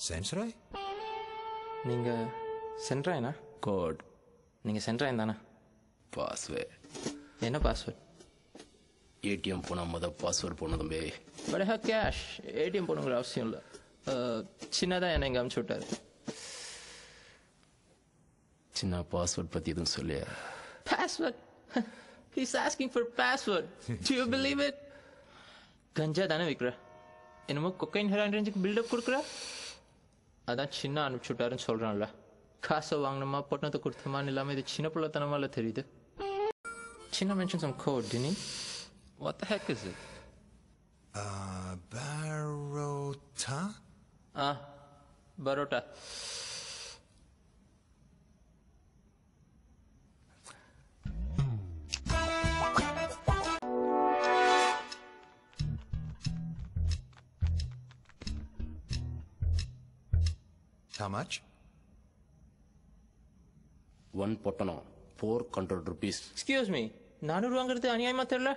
சென்சராய் நீங்கள் சென்ட்ராயனா? கோட். நீங்கள் சென்ட்ராயன் தானே? பாஸ்வேர்ட். என்ன பாஸ்வேர்ட்? ஏடிஎம் போனால் பாஸ்வேர்ட் போன தம்பி. But have cash. ஏடிஎம் போகணுங்கிற அவசியம் இல்லை. சின்னதாக என்னை இங்கே அமுச்சு விட்டாரு. சின்ன பாஸ்வேர்ட் பற்றி எதுவும் சொல்லியா? Password? He's asking for password. Do you believe it? கஞ்சா தானே விற்கிற, என்னமோ கொக்கைன் ஹெராயின் ரேஞ்சுக்கு பில்டப் கொடுக்குற. அதான் சின்ன அனுப்பிச்சு விட்டாருன்னு சொல்கிறான்ல. காசை வாங்கினோமா பொட்டணத்தை கொடுத்தோமான்னு இல்லாமல் இது சின்ன பிள்ளைத்தனமால தெரியுது. சின்ன mentioned some code, didn't he? What the heck is it? Barota? Barota. How much? 1 பொட்டணம் 400 rupees. Excuse me, 400 வாங்குறது அநியாயமா தெரியல?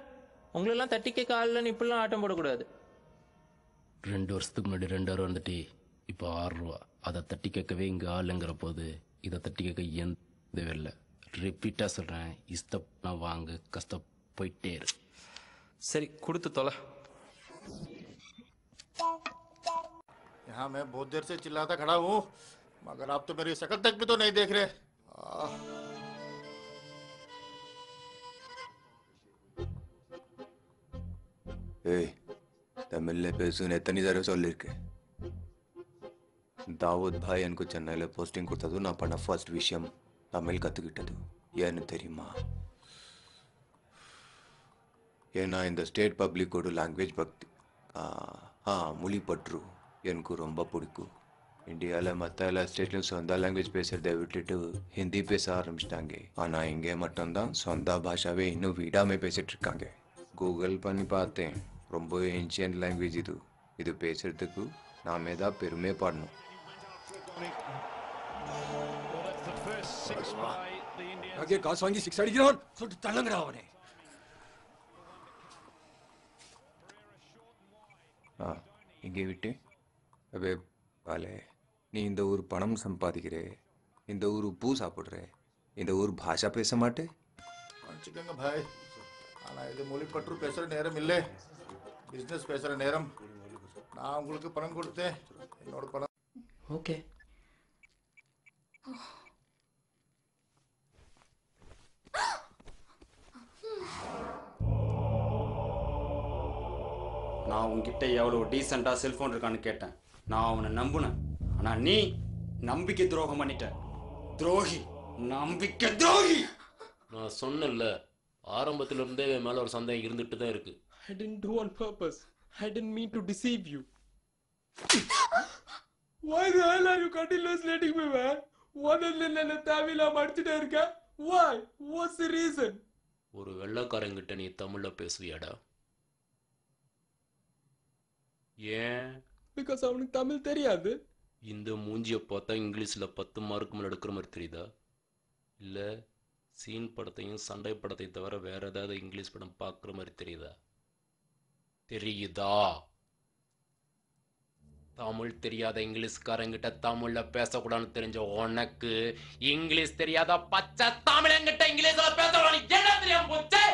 உங்களெல்லாம் தட்டி கேட்க ஆள்லன்னு இப்படிலாம் ஆட்டம் போடக்கூடாது. 2 வருஷத்துக்கு முன்னாடி 2000 வந்துட்டு இப்போ 6 ரூபா. அதை தட்டி கேட்கவே இங்கே ஆளுங்கிற போது இதை தட்டி கேட்க எந்த இல்லை. ரிப்பீட்டாக சொல்கிறேன், இஷ்டப்பா வாங்க, கஷ்டம் போயிட்டே இரு. சரி, கொடுத்து தொலை. यहाँ मैं बहुत देर से चिल्लाता खड़ा हूँ, मगर आप तो मेरी शक्ल तक भी तो नहीं देख रहे. ஏய், தமிழ்ல பேசுன்னு எத்தனை தடவை சொல்லியிருக்கேன். தாவூத் பாய் எனக்கு சென்னையில் போஸ்டிங் கொடுத்தது நான் பண்ண ஃபர்ஸ்ட் விஷயம் தமிழ் கற்றுக்கிட்டது. ஏன்னு தெரியுமா? ஏன்னா இந்த ஸ்டேட் பப்ளிக்கோட லாங்குவேஜ் பக்தி மொழி பற்று எனக்கு ரொம்ப பிடிக்கும். இந்தியாவில் மற்ற எல்லா ஸ்டேட்லையும் சொந்த லாங்குவேஜ் பேசுகிறத விட்டுட்டு ஹிந்தி பேச ஆரம்பிச்சிட்டாங்க. ஆனால் இங்கே மட்டும்தான் சொந்த பாஷாவே இன்னும் விடாமல் பேசிகிட்டு இருக்காங்க. கூகுள் பண்ணி பார்த்தேன், ரொம்ப ஏன்ஷியன்ட் லாங்குவேஜ் இது. இது பேசுறதுக்கு நாம தான் பெருமை பாடணும். அங்கே காசு வாங்கி 6 அடிக்கிறான் சொல்லிட்டு தள்ளுங்கடா அவனே. இங்கே விட்டு அவே பாலே, நீ இந்த ஊர் பணம் சம்பாதிக்கிற, இந்த ஊர் பூ சாப்பிட்ற, இந்த ஊர் பாஷா பேச மாட்டே. மன்னிச்சுக்கங்க பாய், ஆனால் இது மொழி பற்று பேசுகிற நேரம் இல்லை, பிஸ்னஸ் பேசுகிற நேரம். நான் உங்களுக்கு பணம் கொடுத்தேன், என்னோட பணம். ஓகே. நான் உன்கிட்ட எவ்வளோ டீசெண்டாக செல்ஃபோன் இருக்கான்னு கேட்டேன். நான் அவனை நம்புனேன். ஆனால் நீ நம்பிக்கை துரோகம் பண்ணிட்ட. துரோகி, நம்பிக்கை துரோகி. நான் சொன்னேன்ல, ஆரம்பத்துல இருந்தே என் மேல ஒரு சந்தேகம் இருந்துட்டு தான் இருக்கு. I didn't do on purpose. I didn't mean to deceive you. Why the hell are you continuously letting me, man? என்ன தேவையில்லாம அடிச்சுட்டே இருக்க? Why? What's the reason? ஒரு வெள்ளைக்காரங்கிட்ட நீ தமிழ்ல பேசுவியாடா? ஏன்? Because அவனுக்கு தமிழ் தெரியாது. இந்த மூஞ்சியை பார்த்தா இங்கிலீஷ்ல 10 மார்க் மேல எடுக்கிற மாதிரி தெரியுதா? இல்ல சீன் படத்தையும் சண்டை படத்தையும் தவிர வேற ஏதாவது இங்கிலீஷ் படம் பார்க்குற மாதிரி தெரியுதா? தெரியுதா? தமிழ் தெரியாத இங்கிலீஷ்காரங்கிட்ட தமிழ்ல பேசக்கூடாதுன்னு தெரிஞ்ச உனக்கு இங்கிலீஷ் தெரியாத பச்சை தமிழங்கிட்ட இங்கிலீஷ்ல பேசக்கூடாது என்ன தெரியாம போச்சு?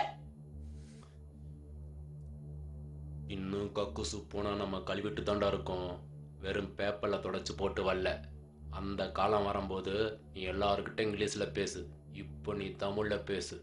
இன்னும் கக்குசு போனா நம்ம கழுவிட்டு தாண்டா இருக்கோம். வெறும் பேப்பர்ல தொடச்சு போட்டு வரல. அந்த காலம் வரும்போது நீ எல்லாருக்கிட்ட இங்கிலீஷ்ல பேசு. இப்போ நீ தமிழ்ல பேசு.